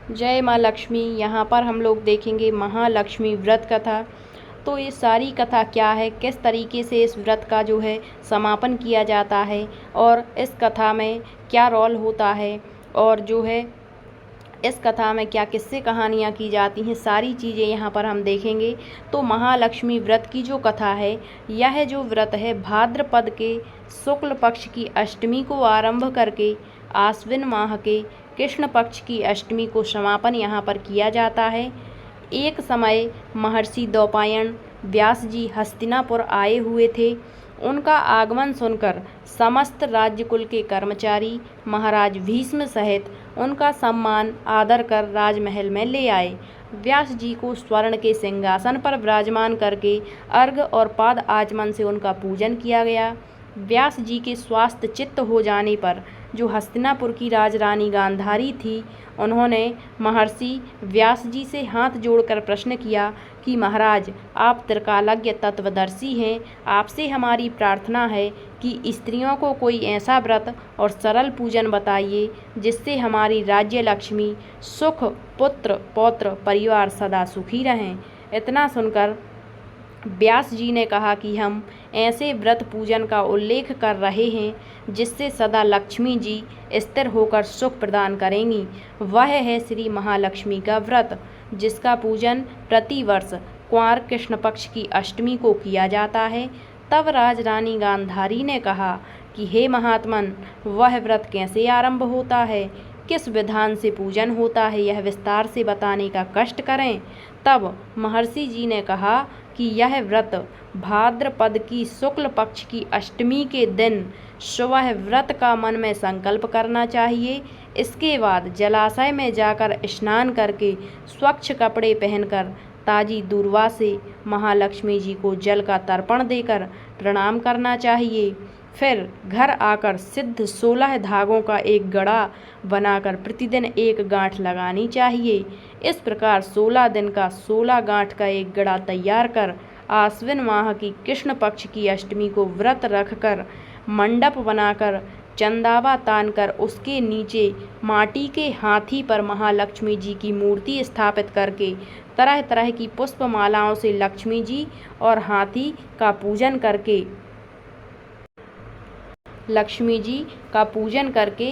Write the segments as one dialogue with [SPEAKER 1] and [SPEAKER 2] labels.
[SPEAKER 1] जय माँ लक्ष्मी। यहाँ पर हम लोग देखेंगे महालक्ष्मी व्रत कथा। तो ये सारी कथा क्या है, किस तरीके से इस व्रत का जो है समापन किया जाता है और इस कथा में क्या रोल होता है और जो है इस कथा में क्या किस्से कहानियाँ की जाती हैं, सारी चीज़ें यहाँ पर हम देखेंगे। तो महालक्ष्मी व्रत की जो कथा है, यह जो व्रत है भाद्रपद के शुक्ल पक्ष की अष्टमी को आरंभ करके आश्विन माह के कृष्ण पक्ष की अष्टमी को समापन यहाँ पर किया जाता है। एक समय महर्षि द्वैपायन व्यास जी हस्तिनापुर आए हुए थे। उनका आगमन सुनकर समस्त राज्य कुल के कर्मचारी महाराज भीष्म सहित उनका सम्मान आदर कर राजमहल में ले आए। व्यास जी को स्वर्ण के सिंहासन पर विराजमान करके अर्घ्य और पाद आचमन से उनका पूजन किया गया। व्यास जी के स्वास्थ्य चित्त हो जाने पर जो हस्तिनापुर की राजरानी गांधारी थी, उन्होंने महर्षि व्यास जी से हाथ जोड़कर प्रश्न किया कि महाराज, आप त्रिकालज्ञ तत्वदर्शी हैं, आपसे हमारी प्रार्थना है कि स्त्रियों को कोई ऐसा व्रत और सरल पूजन बताइए जिससे हमारी राज्य लक्ष्मी सुख, पुत्र पौत्र परिवार सदा सुखी रहें। इतना सुनकर व्यास जी ने कहा कि हम ऐसे व्रत पूजन का उल्लेख कर रहे हैं जिससे सदा लक्ष्मी जी स्थिर होकर सुख प्रदान करेंगी। वह है श्री महालक्ष्मी का व्रत, जिसका पूजन प्रतिवर्ष कुंवार कृष्ण पक्ष की अष्टमी को किया जाता है। तब राजरानी गांधारी ने कहा कि हे महात्मन, वह व्रत कैसे आरंभ होता है, किस विधान से पूजन होता है, यह विस्तार से बताने का कष्ट करें। तब महर्षि जी ने कहा कि यह व्रत भाद्रपद की शुक्ल पक्ष की अष्टमी के दिन सुबह व्रत का मन में संकल्प करना चाहिए। इसके बाद जलाशय में जाकर स्नान करके स्वच्छ कपड़े पहनकर ताजी दूर्वा से महालक्ष्मी जी को जल का तर्पण देकर प्रणाम करना चाहिए। फिर घर आकर सिद्ध 16 धागों का एक गड़ा बनाकर प्रतिदिन एक गांठ लगानी चाहिए। इस प्रकार 16 दिन का 16 गांठ का एक गड़ा तैयार कर आश्विन माह की कृष्ण पक्ष की अष्टमी को व्रत रखकर मंडप बनाकर चंदावा तानकर उसके नीचे माटी के हाथी पर महालक्ष्मी जी की मूर्ति स्थापित करके तरह तरह की पुष्पमालाओं से लक्ष्मी जी और हाथी का पूजन करके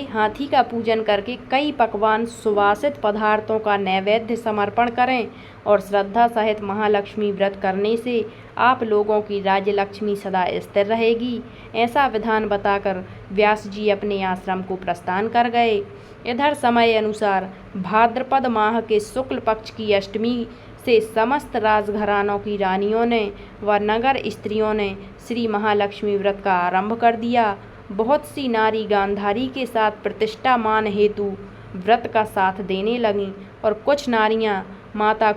[SPEAKER 1] हाथी का पूजन करके कई पकवान सुवासित पदार्थों का नैवेद्य समर्पण करें और श्रद्धा सहित महालक्ष्मी व्रत करने से आप लोगों की राज्य लक्ष्मी सदा स्थिर रहेगी। ऐसा विधान बताकर व्यास जी अपने आश्रम को प्रस्थान कर गए। इधर समय अनुसार भाद्रपद माह के शुक्ल पक्ष की अष्टमी से समस्त राजघरानों की रानियों ने व नगर स्त्रियों ने श्री महालक्ष्मी व्रत का आरंभ कर दिया। बहुत सी नारी गांधारी के साथ प्रतिष्ठा मान हेतु व्रत का साथ देने लगीं और कुछ नारियां माता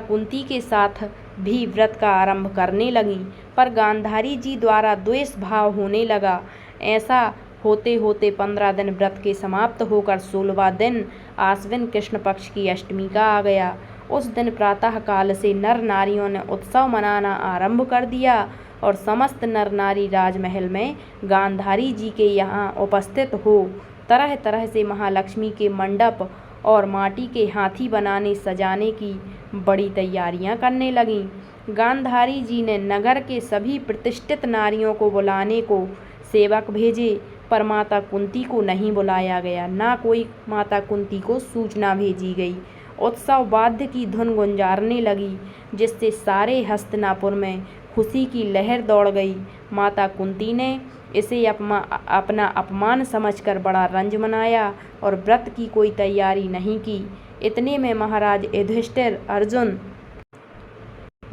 [SPEAKER 1] कुंती के साथ भी व्रत का आरंभ करने लगीं, पर गांधारी जी द्वारा द्वेष भाव होने लगा। ऐसा होते होते 15 दिन व्रत के समाप्त होकर 16वां दिन आश्विन कृष्ण पक्ष की अष्टमी का आ गया। उस दिन प्रातः काल से नर नारियों ने उत्सव मनाना आरंभ कर दिया और समस्त नर नारी राजमहल में गांधारी जी के यहाँ उपस्थित हो तरह तरह से महालक्ष्मी के मंडप और माटी के हाथी बनाने सजाने की बड़ी तैयारियां करने लगीं। गांधारी जी ने नगर के सभी प्रतिष्ठित नारियों को बुलाने को सेवक भेजे, पर माता कुंती को नहीं बुलाया गया, ना कोई माता कुंती को सूचना भेजी गई। उत्सव वाद्य की धुन गुंजारने लगी, जिससे सारे हस्तिनापुर में खुशी की लहर दौड़ गई। माता कुंती ने इसे अपना अपमान समझकर बड़ा रंज मनाया और व्रत की कोई तैयारी नहीं की। इतने में महाराज युधिष्ठिर, अर्जुन,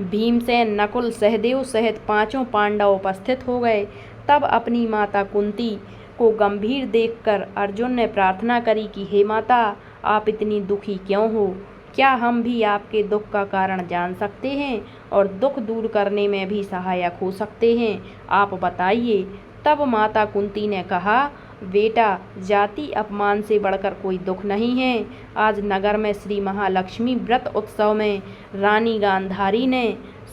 [SPEAKER 1] भीमसेन, नकुल, सहदेव सहित 5 पांडव उपस्थित हो गए। तब अपनी माता कुंती को गंभीर देखकर अर्जुन ने प्रार्थना करी कि हे माता, आप इतनी दुखी क्यों हो? क्या हम भी आपके दुख का कारण जान सकते हैं और दुख दूर करने में भी सहायक हो सकते हैं? आप बताइए। तब माता कुंती ने कहा, बेटा, जाति अपमान से बढ़कर कोई दुख नहीं है। आज नगर में श्री महालक्ष्मी व्रत उत्सव में रानी गांधारी ने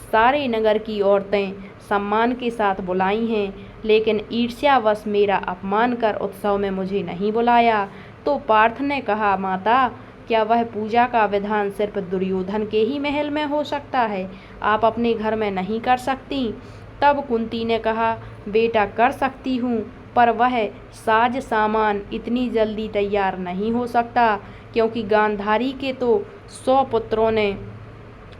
[SPEAKER 1] सारे नगर की औरतें सम्मान के साथ बुलाई हैं, लेकिन ईर्ष्यावश मेरा अपमान कर उत्सव में मुझे नहीं बुलाया। तो पार्थ ने कहा, माता, क्या वह पूजा का विधान सिर्फ दुर्योधन के ही महल में हो सकता है? आप अपने घर में नहीं कर सकती? तब कुंती ने कहा, बेटा, कर सकती हूँ, पर वह साज सामान इतनी जल्दी तैयार नहीं हो सकता, क्योंकि गांधारी के तो 100 पुत्रों ने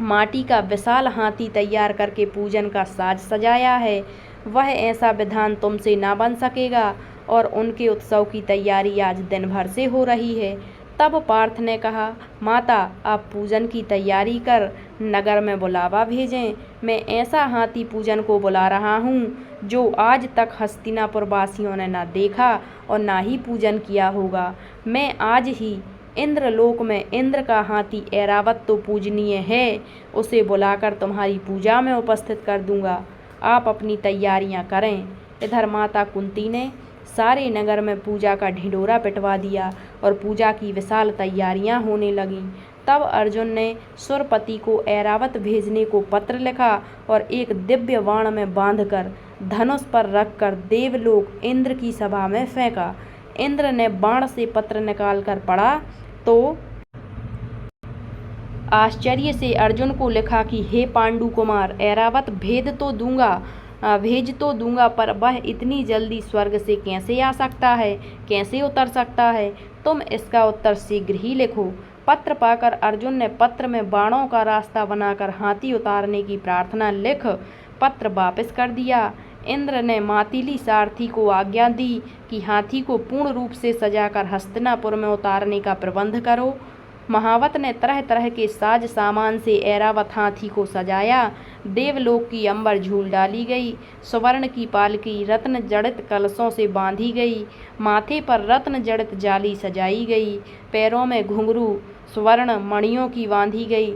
[SPEAKER 1] माटी का विशाल हाथी तैयार करके पूजन का साज सजाया है। वह ऐसा विधान तुमसे ना बन सकेगा, और उनके उत्सव की तैयारी आज दिन भर से हो रही है। तब पार्थ ने कहा, माता, आप पूजन की तैयारी कर नगर में बुलावा भेजें। मैं ऐसा हाथी पूजन को बुला रहा हूँ जो आज तक हस्तिनापुर वासियों ने ना देखा और ना ही पूजन किया होगा। मैं आज ही इंद्रलोक में इंद्र का हाथी ऐरावत तो पूजनीय है, उसे बुलाकर तुम्हारी पूजा में उपस्थित कर दूंगा। आप अपनी तैयारियां करें। इधर माता कुंती ने सारे नगर में पूजा का ढिंढोरा पिटवा दिया और पूजा की विशाल तैयारियां होने लगीं। तब अर्जुन ने सुरपति को ऐरावत भेजने को पत्र लिखा और एक दिव्य बाण में बांधकर धनुष पर रखकर देवलोक इंद्र की सभा में फेंका। इंद्र ने बाण से पत्र निकालकर पढ़ा तो आश्चर्य से अर्जुन को लिखा कि हे पांडु कुमार, ऐरावत भेज तो दूंगा, पर वह इतनी जल्दी स्वर्ग से कैसे आ सकता है, कैसे उतर सकता है? तुम इसका उत्तर शीघ्र ही लिखो। पत्र पाकर अर्जुन ने पत्र में बाणों का रास्ता बनाकर हाथी उतारने की प्रार्थना लिख पत्र वापस कर दिया। इंद्र ने मातिली सारथी को आज्ञा दी कि हाथी को पूर्ण रूप से सजाकर हस्तिनापुर में उतारने का प्रबंध करो। महावत ने तरह तरह के साज सामान से ऐरावत हाथी को सजाया। देवलोक की अंबर झूल डाली गई। सुवर्ण की पालकी रत्न जड़ित कलशों से बांधी गई। माथे पर रत्न जड़ित जाली सजाई गई। पैरों में घुंघरू स्वर्ण मणियों की बांधी गई,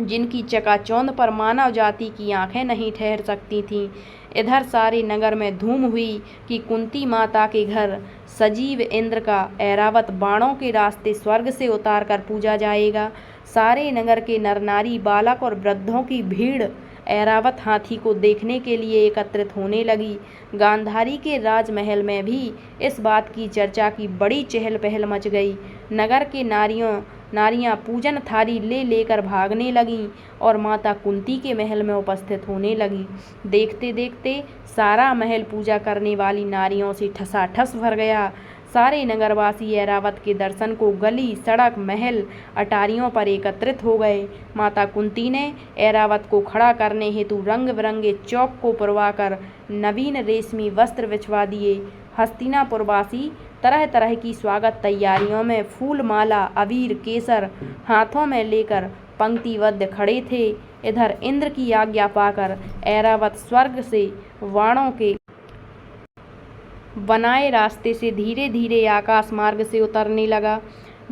[SPEAKER 1] जिनकी चकाचौंध पर मानव जाति की आंखें नहीं ठहर सकती थीं। इधर सारे नगर में धूम हुई कि कुंती माता के घर सजीव इंद्र का ऐरावत बाणों के रास्ते स्वर्ग से उतार कर पूजा जाएगा। सारे नगर के नर नारी, बालक और वृद्धों की भीड़ ऐरावत हाथी को देखने के लिए एकत्रित होने लगी। गांधारी के राजमहल में भी इस बात की चर्चा की बड़ी चहल पहल मच गई। नगर के नारियां पूजन थाली ले लेकर भागने लगीं और माता कुंती के महल में उपस्थित होने लगी। देखते देखते सारा महल पूजा करने वाली नारियों से ठसाठस भर गया। सारे नगरवासी ऐरावत के दर्शन को गली, सड़क, महल, अटारियों पर एकत्रित हो गए। माता कुंती ने ऐरावत को खड़ा करने हेतु रंग बिरंगे चौक को पुरवाकर नवीन रेशमी वस्त्र बिछवा दिए। हस्तिनापुरवासी तरह तरह की स्वागत तैयारियों में फूल, माला, अबीर, केसर हाथों में लेकर पंक्तिबद्ध खड़े थे। इधर इंद्र की आज्ञा पाकर ऐरावत स्वर्ग से वाणों के बनाए रास्ते से धीरे धीरे आकाश मार्ग से उतरने लगा,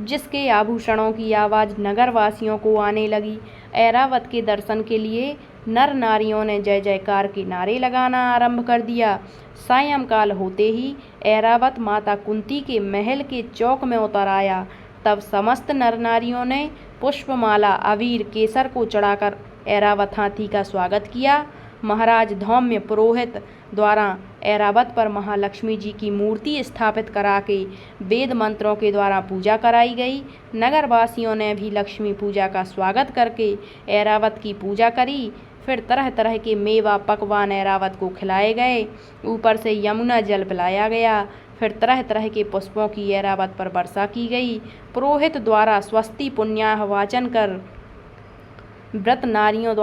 [SPEAKER 1] जिसके आभूषणों की आवाज़ नगरवासियों को आने लगी। ऐरावत के दर्शन के लिए नर नारियों ने जय जयकार के नारे लगाना आरंभ कर दिया। सायंकाल होते ही ऐरावत माता कुंती के महल के चौक में उतर आया। तब समस्त नर नारियों ने पुष्पमाला, अबीर, केसर को चढ़ाकर ऐरावत हाथी का स्वागत किया। महाराज धौम्य पुरोहित द्वारा ऐरावत पर महालक्ष्मी जी की मूर्ति स्थापित करा के वेद मंत्रों के द्वारा पूजा कराई गई। नगरवासियों ने भी लक्ष्मी पूजा का स्वागत करके ऐरावत की पूजा करी। फिर तरह तरह के मेवा पकवान ऐरावत को खिलाए गए। ऊपर से यमुना जल पिलाया गया। फिर तरह तरह के पुष्पों की ऐरावत पर वर्षा की गई। पुरोहित द्वारा स्वस्ति पुण्याह वाचन कर व्रती नारियों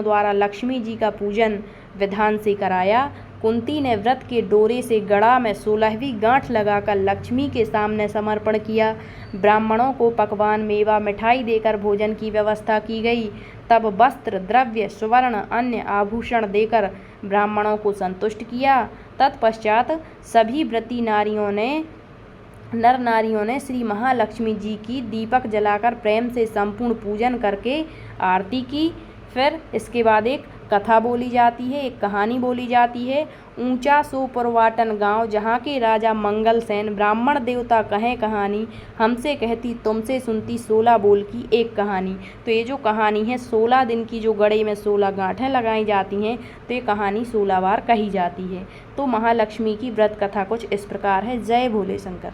[SPEAKER 1] द्वारा लक्ष्मी जी का पूजन विधान से कराया। कुंती ने व्रत के डोरे से गड़ा में 16वीं गांठ लगाकर लक्ष्मी के सामने समर्पण किया। ब्राह्मणों को पकवान, मेवा, मिठाई देकर भोजन की व्यवस्था की गई। तब वस्त्र, द्रव्य, सुवर्ण, अन्य आभूषण देकर ब्राह्मणों को संतुष्ट किया। तत्पश्चात सभी व्रती नर नारियों ने श्री महालक्ष्मी जी की दीपक जलाकर प्रेम से संपूर्ण पूजन करके आरती की। फिर इसके बाद एक कथा बोली जाती है, एक कहानी बोली जाती है। ऊंचा सो पुरवाटन गांव, जहाँ के राजा मंगलसेन ब्राह्मण देवता कहें कहानी, हमसे कहती तुमसे सुनती 16 बोल की एक कहानी। तो ये जो कहानी है 16 दिन की, जो गड़े में 16 गांठें लगाई जाती हैं, तो ये कहानी 16 बार कही जाती है। तो महालक्ष्मी की व्रत कथा कुछ इस प्रकार है। जय भोले शंकर।